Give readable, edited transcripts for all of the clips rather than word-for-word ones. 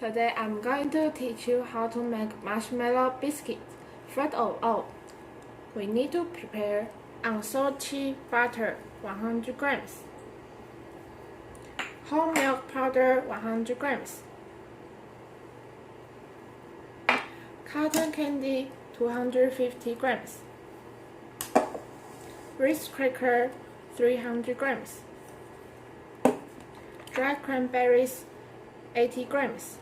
Today I'm going to teach you how to make marshmallow biscuits. First of all, we need to prepare unsalted butter 100 grams, whole milk powder 100 grams, cotton candy 250 grams, Ritz cracker 300 grams, dried cranberries 80 grams,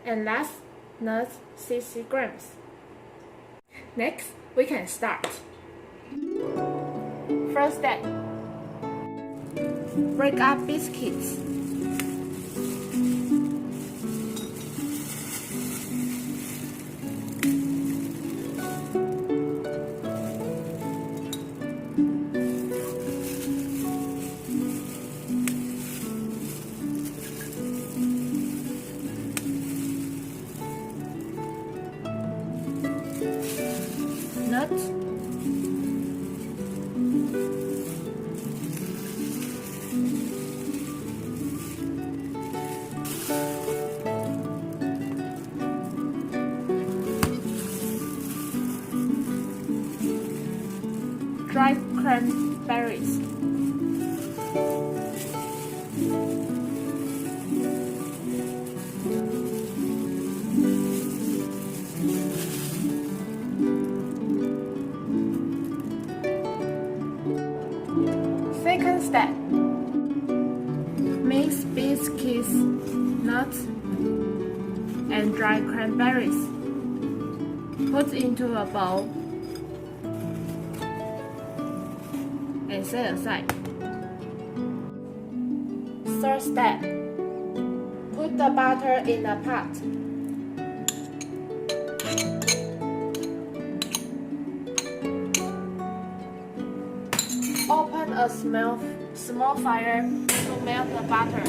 and last, nuts 60 grams. Next, we can start. First step, break up biscuits. Nuts, dried cranberries, Second step, mix biscuits, nuts, and dried cranberries. Put into a bowl and set aside. Third step, put the butter in a pot. Open a small fire to melt the butter.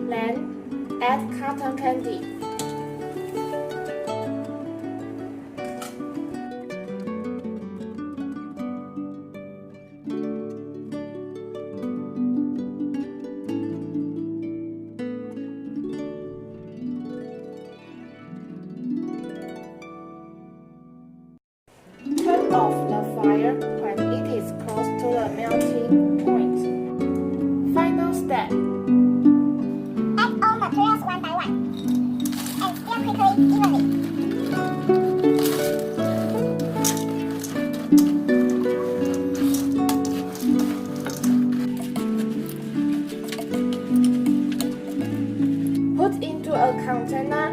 Then add cotton candy. Turn off the fire when it is close to the melting point. Final step. Add all materials one by one and stir quickly evenly. Put into a container.